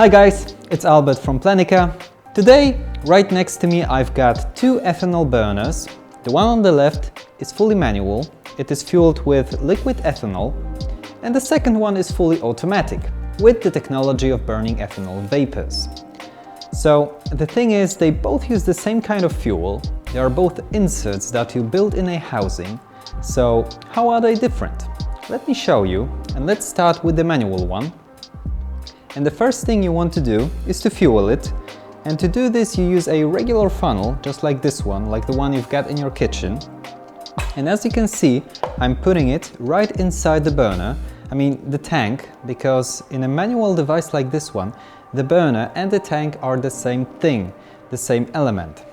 Hi guys, it's Albert from Planica. Today, right next to me, I've got two ethanol burners. The one on the left is fully manual. It is fueled with liquid ethanol. And the second one is fully automatic, with the technology of burning ethanol vapors. So the thing is, they both use the same kind of fuel. They are both inserts that you build in a housing. So how are they different? Let me show you, and let's start with the manual one. And the first thing you want to do is to fuel it. And to do this you use a regular funnel, just like this one, like the one you've got in your kitchen. And as you can see, I'm putting it right inside the burner, the tank, because in a manual device like this one, the burner and the tank are the same thing, the same element.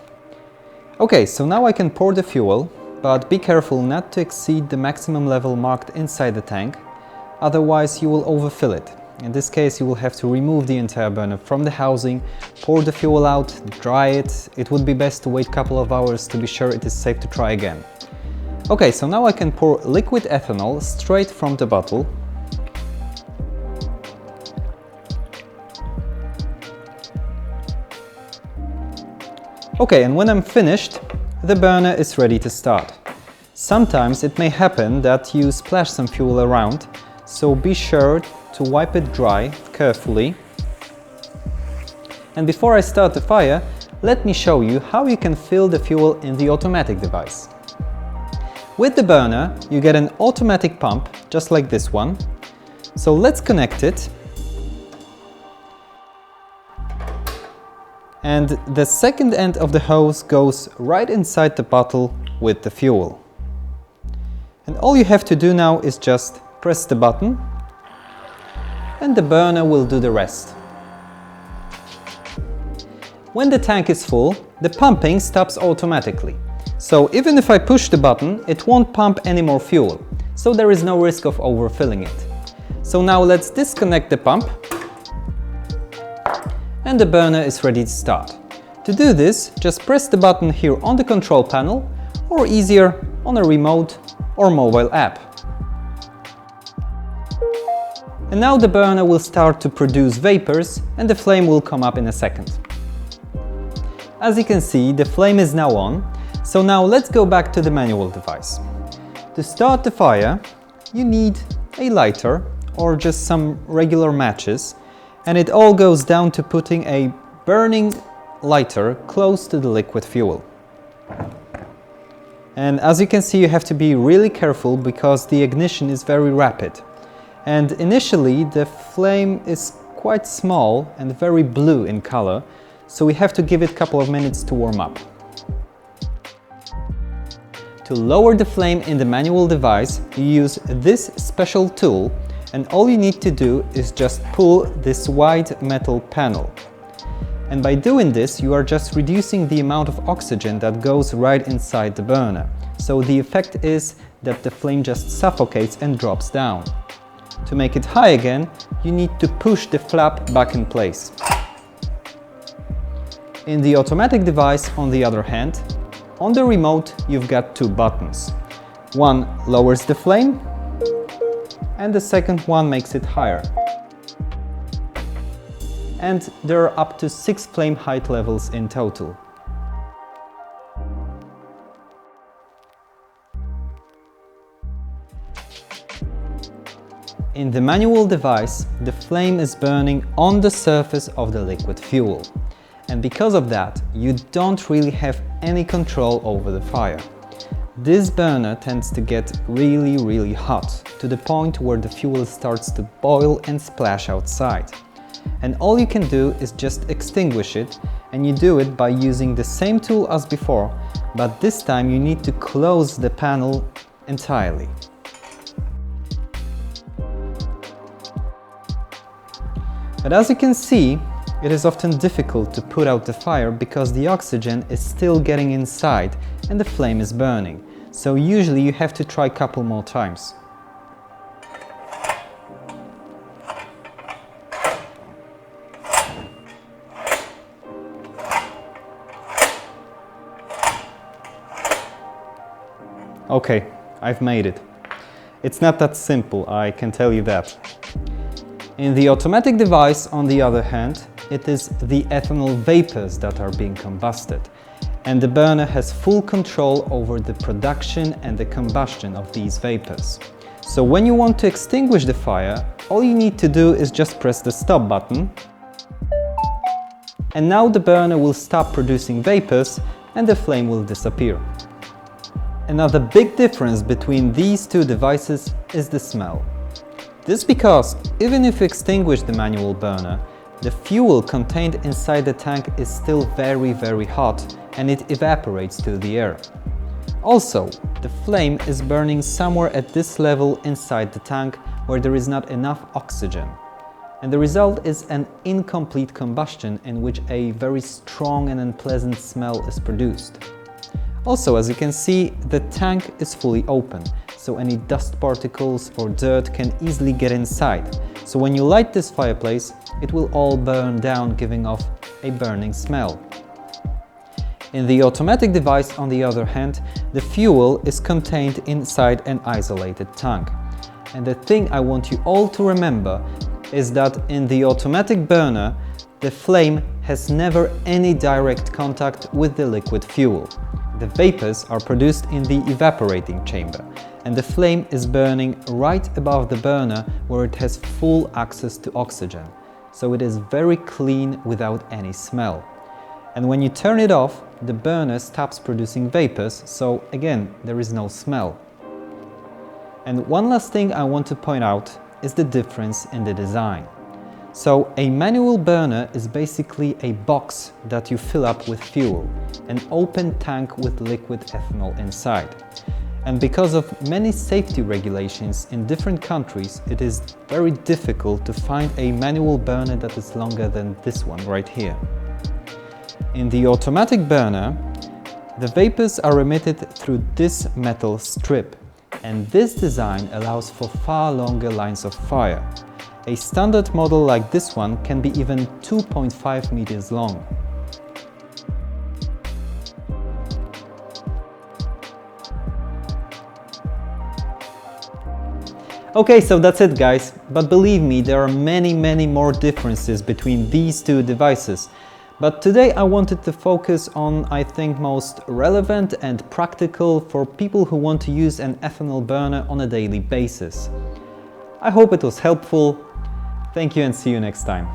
Okay, so now I can pour the fuel, but be careful not to exceed the maximum level marked inside the tank, otherwise you will overfill it. In this case, you will have to remove the entire burner from the housing, pour the fuel out, dry it. It would be best to wait a couple of hours to be sure it is safe to try again. Okay, so now I can pour liquid ethanol straight from the bottle. Okay, and when I'm finished, the burner is ready to start. Sometimes it may happen that you splash some fuel around, so be sure to wipe it dry carefully. And before I start the fire, let me show you how you can fill the fuel in the automatic device. With the burner, you get an automatic pump, just like this one. So let's connect it. And the second end of the hose goes right inside the bottle with the fuel. And all you have to do now is just press the button, and the burner will do the rest. When the tank is full, the pumping stops automatically. So even if I push the button, it won't pump any more fuel. So there is no risk of overfilling it. So now let's disconnect the pump. And the burner is ready to start. To do this, just press the button here on the control panel, or easier, on a remote or mobile app. And now the burner will start to produce vapors and the flame will come up in a second. As you can see, the flame is now on, so now let's go back to the manual device. To start the fire, you need a lighter or just some regular matches, and it all goes down to putting a burning lighter close to the liquid fuel. And as you can see, you have to be really careful because the ignition is very rapid. And initially the flame is quite small and very blue in color, so we have to give it a couple of minutes to warm up. To lower the flame in the manual device, you use this special tool, and all you need to do is just pull this white metal panel. And by doing this, you are just reducing the amount of oxygen that goes right inside the burner. So the effect is that the flame just suffocates and drops down. To make it high again, you need to push the flap back in place. In the automatic device, on the other hand, on the remote you've got two buttons. One lowers the flame, and the second one makes it higher. And there are up to 6 flame height levels in total. In the manual device, the flame is burning on the surface of the liquid fuel. And because of that, you don't really have any control over the fire. This burner tends to get really hot, to the point where the fuel starts to boil and splash outside. And all you can do is just extinguish it, and you do it by using the same tool as before, but this time you need to close the panel entirely. But as you can see, it is often difficult to put out the fire because the oxygen is still getting inside and the flame is burning. So usually you have to try a couple more times. Okay, I've made it. It's not that simple, I can tell you that. In the automatic device, on the other hand, it is the ethanol vapors that are being combusted, and the burner has full control over the production and the combustion of these vapors. So when you want to extinguish the fire, all you need to do is just press the stop button, and now the burner will stop producing vapors and the flame will disappear. Another big difference between these two devices is the smell. This because even if you extinguish the manual burner, the fuel contained inside the tank is still very hot and it evaporates to the air. Also, the flame is burning somewhere at this level inside the tank where there is not enough oxygen. And the result is an incomplete combustion in which a very strong and unpleasant smell is produced. Also, as you can see, the tank is fully open, so any dust particles or dirt can easily get inside. So when you light this fireplace, it will all burn down, giving off a burning smell. In the automatic device, on the other hand, the fuel is contained inside an isolated tank. And the thing I want you all to remember is that in the automatic burner, the flame has never any direct contact with the liquid fuel. The vapors are produced in the evaporating chamber, and the flame is burning right above the burner where it has full access to oxygen. So it is very clean without any smell. And when you turn it off, the burner stops producing vapors, so again, there is no smell. And one last thing I want to point out is the difference in the design. So a manual burner is basically a box that you fill up with fuel, an open tank with liquid ethanol inside. And because of many safety regulations in different countries, it is very difficult to find a manual burner that is longer than this one right here. In the automatic burner, the vapors are emitted through this metal strip, and this design allows for far longer lines of fire. A standard model like this one can be even 2.5 meters long. Okay, so that's it guys, but believe me, there are many more differences between these two devices. But today I wanted to focus on, I think, most relevant and practical for people who want to use an ethanol burner on a daily basis. I hope it was helpful. Thank you and see you next time.